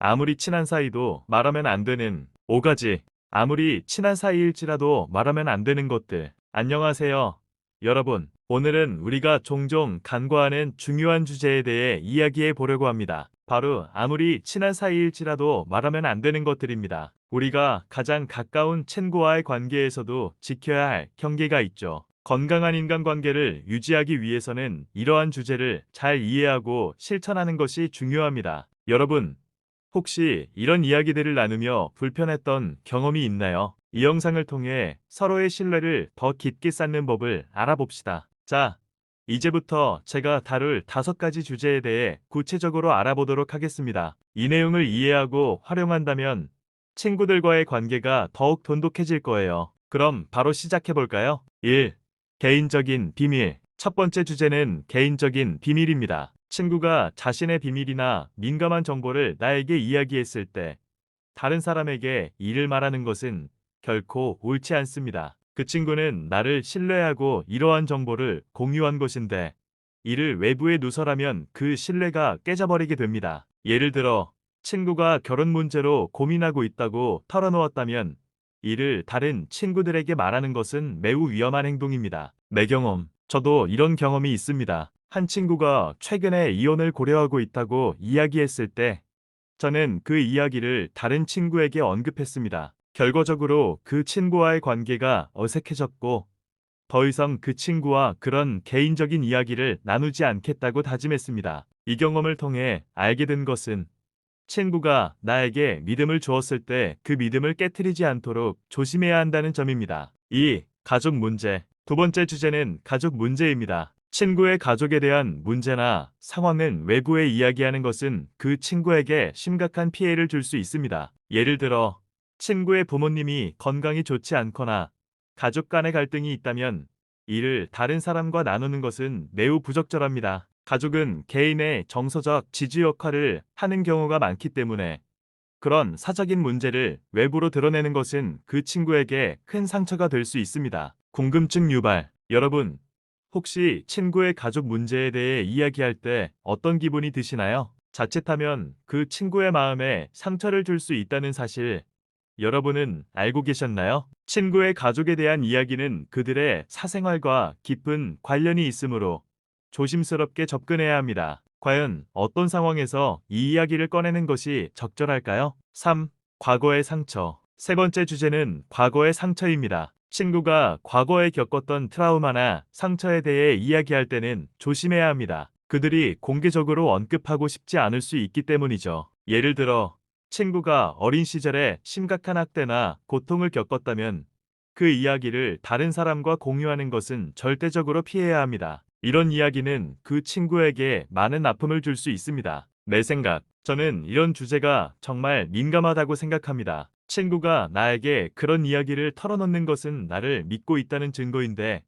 아무리 친한 사이도 말하면 안 되는 5가지. 아무리 친한 사이일지라도 말하면 안 되는 것들. 안녕하세요, 여러분. 오늘은 우리가 종종 간과하는 중요한 주제에 대해 이야기해 보려고 합니다. 바로 아무리 친한 사이일지라도 말하면 안 되는 것들입니다. 우리가 가장 가까운 친구와의 관계에서도 지켜야 할 경계가 있죠. 건강한 인간관계를 유지하기 위해서는 이러한 주제를 잘 이해하고 실천하는 것이 중요합니다. 여러분, 혹시 이런 이야기들을 나누며 불편했던 경험이 있나요? 이 영상을 통해 서로의 신뢰를 더 깊게 쌓는 법을 알아봅시다. 자, 이제부터 제가 다룰 5가지 주제에 대해 구체적으로 알아보도록 하겠습니다. 이 내용을 이해하고 활용한다면 친구들과의 관계가 더욱 돈독해질 거예요. 그럼 바로 시작해볼까요? 1. 개인적인 비밀. 첫 번째 주제는 개인적인 비밀입니다. 친구가 자신의 비밀이나 민감한 정보를 나에게 이야기했을 때 다른 사람에게 이를 말하는 것은 결코 옳지 않습니다. 그 친구는 나를 신뢰하고 이러한 정보를 공유한 것인데 이를 외부에 누설하면 그 신뢰가 깨져버리게 됩니다. 예를 들어 친구가 결혼 문제로 고민하고 있다고 털어놓았다면 이를 다른 친구들에게 말하는 것은 매우 위험한 행동입니다. 내 경험, 저도 이런 경험이 있습니다. 한 친구가 최근에 이혼을 고려하고 있다고 이야기했을 때 저는 그 이야기를 다른 친구에게 언급했습니다. 결과적으로 그 친구와의 관계가 어색해졌고 더 이상 그 친구와 그런 개인적인 이야기를 나누지 않겠다고 다짐했습니다. 이 경험을 통해 알게 된 것은 친구가 나에게 믿음을 주었을 때 그 믿음을 깨트리지 않도록 조심해야 한다는 점입니다. 2. 가족 문제. 두 번째 주제는 가족 문제입니다. 친구의 가족에 대한 문제나 상황은 외부에 이야기하는 것은 그 친구에게 심각한 피해를 줄 수 있습니다. 예를 들어 친구의 부모님이 건강이 좋지 않거나 가족 간의 갈등이 있다면 이를 다른 사람과 나누는 것은 매우 부적절합니다. 가족은 개인의 정서적 지주 역할을 하는 경우가 많기 때문에 그런 사적인 문제를 외부로 드러내는 것은 그 친구에게 큰 상처가 될 수 있습니다. 궁금증 유발. 여러분, 혹시 친구의 가족 문제에 대해 이야기할 때 어떤 기분이 드시나요? 자칫하면 그 친구의 마음에 상처를 줄 수 있다는 사실, 여러분은 알고 계셨나요? 친구의 가족에 대한 이야기는 그들의 사생활과 깊은 관련이 있으므로 조심스럽게 접근해야 합니다. 과연 어떤 상황에서 이 이야기를 꺼내는 것이 적절할까요? 3. 과거의 상처. 세 번째 주제는 과거의 상처입니다. 친구가 과거에 겪었던 트라우마나 상처에 대해 이야기할 때는 조심해야 합니다. 그들이 공개적으로 언급하고 싶지 않을 수 있기 때문이죠. 예를 들어 친구가 어린 시절에 심각한 학대나 고통을 겪었다면 그 이야기를 다른 사람과 공유하는 것은 절대적으로 피해야 합니다. 이런 이야기는 그 친구에게 많은 아픔을 줄 수 있습니다. 내 생각, 저는 이런 주제가 정말 민감하다고 생각합니다. 친구가 나에게 그런 이야기를 털어놓는 것은 나를 믿고 있다는 증거인데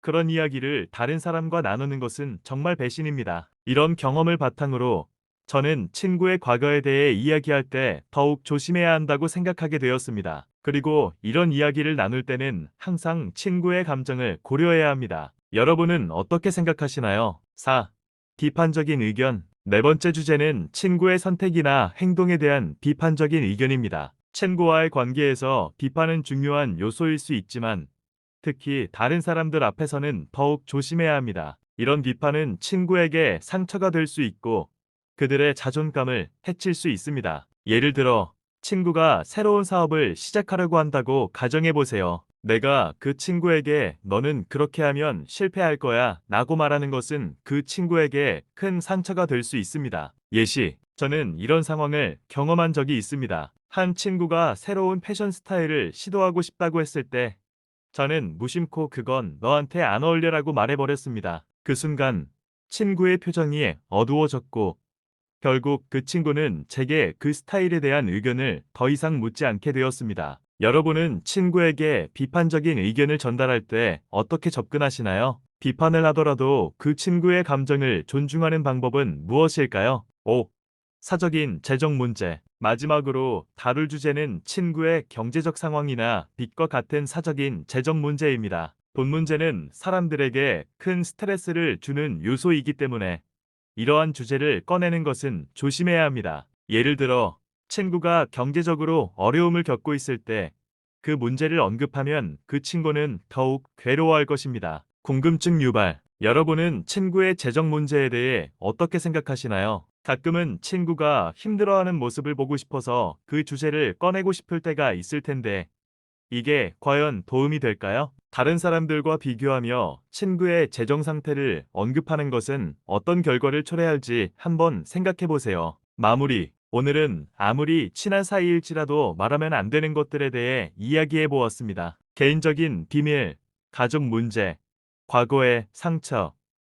그런 이야기를 다른 사람과 나누는 것은 정말 배신입니다. 이런 경험을 바탕으로 저는 친구의 과거에 대해 이야기할 때 더욱 조심해야 한다고 생각하게 되었습니다. 그리고 이런 이야기를 나눌 때는 항상 친구의 감정을 고려해야 합니다. 여러분은 어떻게 생각하시나요? 4. 비판적인 의견. 네 번째 주제는 친구의 선택이나 행동에 대한 비판적인 의견입니다. 친구와의 관계에서 비판은 중요한 요소일 수 있지만 특히 다른 사람들 앞에서는 더욱 조심해야 합니다. 이런 비판은 친구에게 상처가 될 수 있고 그들의 자존감을 해칠 수 있습니다. 예를 들어 친구가 새로운 사업을 시작하려고 한다고 가정해 보세요. 내가 그 친구에게 너는 그렇게 하면 실패할 거야 라고 말하는 것은 그 친구에게 큰 상처가 될 수 있습니다. 예시, 저는 이런 상황을 경험한 적이 있습니다. 한 친구가 새로운 패션 스타일을 시도하고 싶다고 했을 때 저는 무심코 그건 너한테 안 어울려라고 말해버렸습니다. 그 순간 친구의 표정이 어두워졌고 결국 그 친구는 제게 그 스타일에 대한 의견을 더 이상 묻지 않게 되었습니다. 여러분은 친구에게 비판적인 의견을 전달할 때 어떻게 접근하시나요? 비판을 하더라도 그 친구의 감정을 존중하는 방법은 무엇일까요? 5. 사적인 재정 문제. 마지막으로 다룰 주제는 친구의 경제적 상황이나 빚과 같은 사적인 재정 문제입니다. 돈 문제는 사람들에게 큰 스트레스를 주는 요소이기 때문에 이러한 주제를 꺼내는 것은 조심해야 합니다. 예를 들어 친구가 경제적으로 어려움을 겪고 있을 때 그 문제를 언급하면 그 친구는 더욱 괴로워할 것입니다. 궁금증 유발. 여러분은 친구의 재정 문제에 대해 어떻게 생각하시나요? 가끔은 친구가 힘들어하는 모습을 보고 싶어서 그 주제를 꺼내고 싶을 때가 있을 텐데 이게 과연 도움이 될까요? 다른 사람들과 비교하며 친구의 재정 상태를 언급하는 것은 어떤 결과를 초래할지 한번 생각해 보세요. 마무리. 오늘은 아무리 친한 사이일지라도 말하면 안 되는 것들에 대해 이야기해 보았습니다. 개인적인 비밀, 가족 문제, 과거의 상처,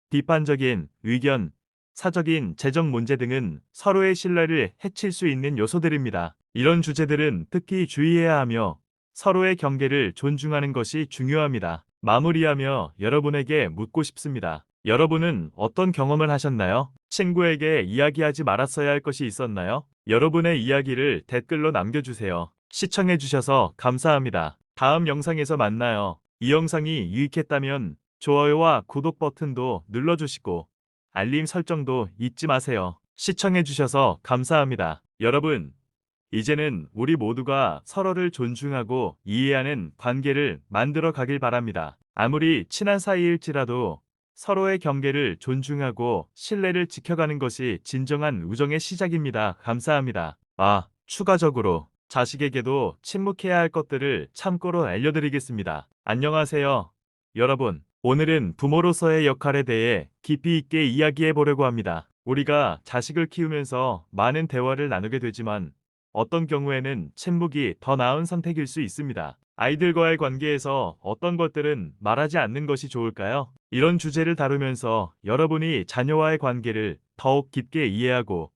비판적인 의견, 사적인 재정 문제 등은 서로의 신뢰를 해칠 수 있는 요소들입니다. 이런 주제들은 특히 주의해야 하며 서로의 경계를 존중하는 것이 중요합니다. 마무리하며 여러분에게 묻고 싶습니다. 여러분은 어떤 경험을 하셨나요? 친구에게 이야기하지 말았어야 할 것이 있었나요? 여러분의 이야기를 댓글로 남겨주세요. 시청해주셔서 감사합니다. 다음 영상에서 만나요. 이 영상이 유익했다면 좋아요와 구독 버튼도 눌러주시고 알림 설정도 잊지 마세요. 시청해주셔서 감사합니다. 여러분, 이제는 우리 모두가 서로를 존중하고 이해하는 관계를 만들어 가길 바랍니다. 아무리 친한 사이일지라도 서로의 경계를 존중하고 신뢰를 지켜가는 것이 진정한 우정의 시작입니다. 감사합니다. 추가적으로 자식에게도 침묵해야 할 것들을 참고로 알려드리겠습니다. 안녕하세요, 여러분. 오늘은 부모로서의 역할에 대해 깊이 있게 이야기해 보려고 합니다. 우리가 자식을 키우면서 많은 대화를 나누게 되지만 어떤 경우에는 침묵이 더 나은 선택일 수 있습니다. 아이들과의 관계에서 어떤 것들은 말하지 않는 것이 좋을까요? 이런 주제를 다루면서 여러분이 자녀와의 관계를 더욱 깊게 이해하고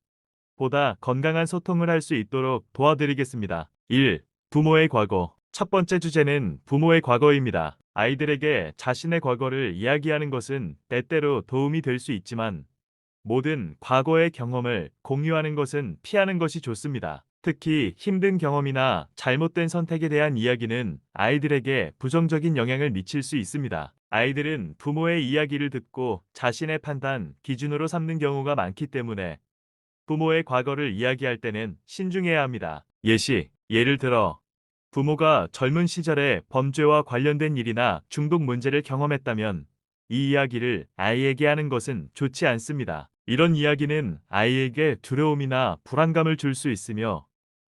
보다 건강한 소통을 할 수 있도록 도와드리겠습니다. 1. 부모의 과거. 첫 번째 주제는 부모의 과거입니다. 아이들에게 자신의 과거를 이야기하는 것은 때때로 도움이 될 수 있지만 모든 과거의 경험을 공유하는 것은 피하는 것이 좋습니다. 특히 힘든 경험이나 잘못된 선택에 대한 이야기는 아이들에게 부정적인 영향을 미칠 수 있습니다. 아이들은 부모의 이야기를 듣고 자신의 판단, 기준으로 삼는 경우가 많기 때문에 부모의 과거를 이야기할 때는 신중해야 합니다. 예를 들어 부모가 젊은 시절에 범죄와 관련된 일이나 중독 문제를 경험했다면 이 이야기를 아이에게 하는 것은 좋지 않습니다. 이런 이야기는 아이에게 두려움이나 불안감을 줄 수 있으며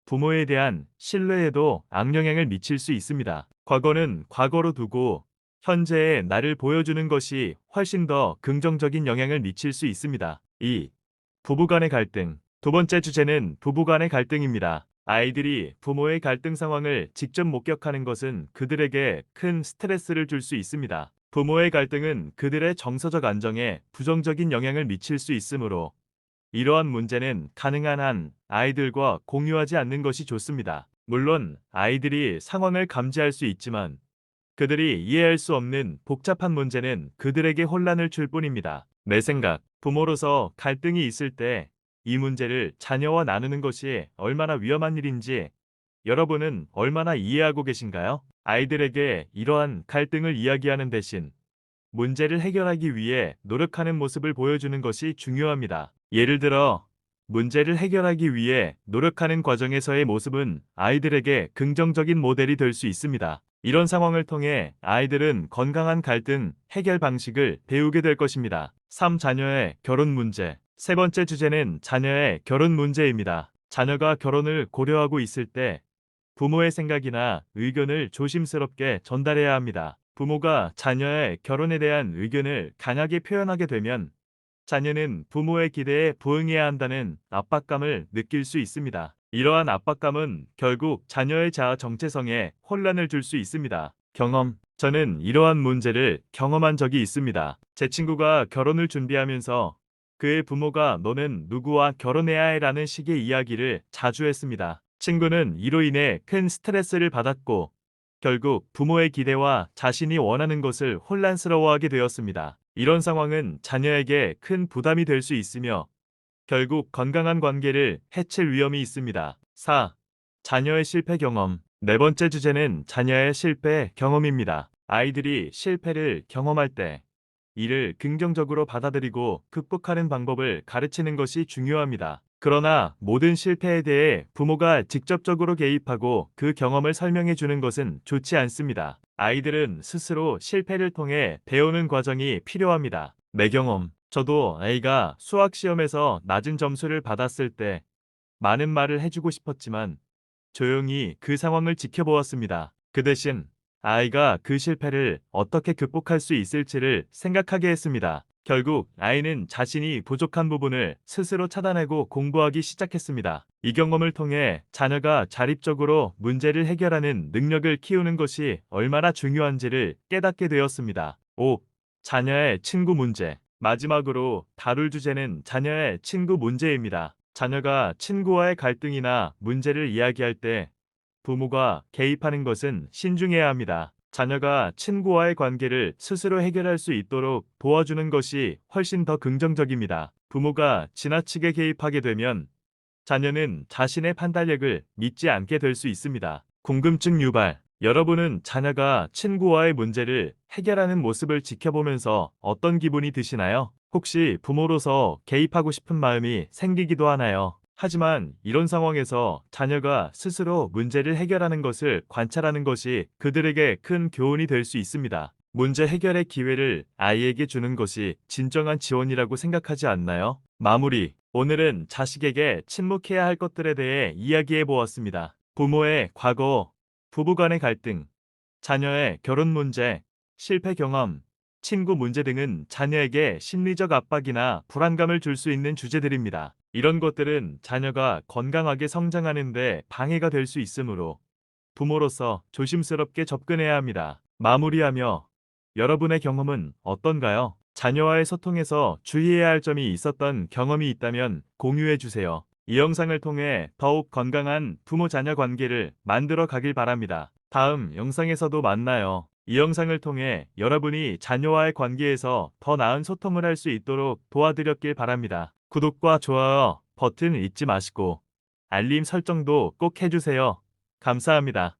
부모에 대한 신뢰에도 악영향을 미칠 수 있습니다. 과거는 과거로 두고 현재의 나를 보여주는 것이 훨씬 더 긍정적인 영향을 미칠 수 있습니다. 2. 부부간의 갈등. 두 번째 주제는 부부간의 갈등입니다. 아이들이 부모의 갈등 상황을 직접 목격하는 것은 그들에게 큰 스트레스를 줄 수 있습니다. 부모의 갈등은 그들의 정서적 안정에 부정적인 영향을 미칠 수 있으므로 이러한 문제는 가능한 한 아이들과 공유하지 않는 것이 좋습니다. 물론 아이들이 상황을 감지할 수 있지만 그들이 이해할 수 없는 복잡한 문제는 그들에게 혼란을 줄 뿐입니다. 내 생각, 부모로서 갈등이 있을 때 이 문제를 자녀와 나누는 것이 얼마나 위험한 일인지 여러분은 얼마나 이해하고 계신가요? 아이들에게 이러한 갈등을 이야기하는 대신 문제를 해결하기 위해 노력하는 모습을 보여주는 것이 중요합니다. 예를 들어, 문제를 해결하기 위해 노력하는 과정에서의 모습은 아이들에게 긍정적인 모델이 될 수 있습니다. 이런 상황을 통해 아이들은 건강한 갈등 해결 방식을 배우게 될 것입니다. 3. 자녀의 결혼 문제. 세 번째 주제는 자녀의 결혼 문제입니다. 자녀가 결혼을 고려하고 있을 때 부모의 생각이나 의견을 조심스럽게 전달해야 합니다. 부모가 자녀의 결혼에 대한 의견을 강하게 표현하게 되면 자녀는 부모의 기대에 부응해야 한다는 압박감을 느낄 수 있습니다. 이러한 압박감은 결국 자녀의 자아 정체성에 혼란을 줄 수 있습니다. 경험. 저는 이러한 문제를 경험한 적이 있습니다. 제 친구가 결혼을 준비하면서 그의 부모가 너는 누구와 결혼해야 해 라는 식의 이야기를 자주 했습니다. 친구는 이로 인해 큰 스트레스를 받았고 결국 부모의 기대와 자신이 원하는 것을 혼란스러워하게 되었습니다. 이런 상황은 자녀에게 큰 부담이 될 수 있으며 결국 건강한 관계를 해칠 위험이 있습니다. 4. 자녀의 실패 경험. 네 번째 주제는 자녀의 실패 경험입니다. 아이들이 실패를 경험할 때 이를 긍정적으로 받아들이고 극복하는 방법을 가르치는 것이 중요합니다. 그러나 모든 실패에 대해 부모가 직접적으로 개입하고 그 경험을 설명해 주는 것은 좋지 않습니다. 아이들은 스스로 실패를 통해 배우는 과정이 필요합니다. 내 경험. 저도 A가 수학 시험에서 낮은 점수를 받았을 때 많은 말을 해주고 싶었지만 조용히 그 상황을 지켜보았습니다. 그 대신 아이가 그 실패를 어떻게 극복할 수 있을지를 생각하게 했습니다. 결국 아이는 자신이 부족한 부분을 스스로 차단하고 공부하기 시작했습니다. 이 경험을 통해 자녀가 자립적으로 문제를 해결하는 능력을 키우는 것이 얼마나 중요한지를 깨닫게 되었습니다. 5. 자녀의 친구 문제. 마지막으로 다룰 주제는 자녀의 친구 문제입니다. 자녀가 친구와의 갈등이나 문제를 이야기할 때 부모가 개입하는 것은 신중해야 합니다. 자녀가 친구와의 관계를 스스로 해결할 수 있도록 도와주는 것이 훨씬 더 긍정적입니다. 부모가 지나치게 개입하게 되면 자녀는 자신의 판단력을 믿지 않게 될 수 있습니다. 궁금증 유발. 여러분은 자녀가 친구와의 문제를 해결하는 모습을 지켜보면서 어떤 기분이 드시나요? 혹시 부모로서 개입하고 싶은 마음이 생기기도 하나요? 하지만 이런 상황에서 자녀가 스스로 문제를 해결하는 것을 관찰하는 것이 그들에게 큰 교훈이 될 수 있습니다. 문제 해결의 기회를 아이에게 주는 것이 진정한 지원이라고 생각하지 않나요? 마무리. 오늘은 자식에게 침묵해야 할 것들에 대해 이야기해 보았습니다. 부모의 과거, 부부 간의 갈등, 자녀의 결혼 문제, 실패 경험, 친구 문제 등은 자녀에게 심리적 압박이나 불안감을 줄 수 있는 주제들입니다. 이런 것들은 자녀가 건강하게 성장하는 데 방해가 될 수 있으므로 부모로서 조심스럽게 접근해야 합니다. 마무리하며 여러분의 경험은 어떤가요? 자녀와의 소통에서 주의해야 할 점이 있었던 경험이 있다면 공유해 주세요. 이 영상을 통해 더욱 건강한 부모-자녀 관계를 만들어 가길 바랍니다. 다음 영상에서도 만나요. 이 영상을 통해 여러분이 자녀와의 관계에서 더 나은 소통을 할 수 있도록 도와드렸길 바랍니다. 구독과 좋아요 버튼 잊지 마시고 알림 설정도 꼭 해주세요. 감사합니다.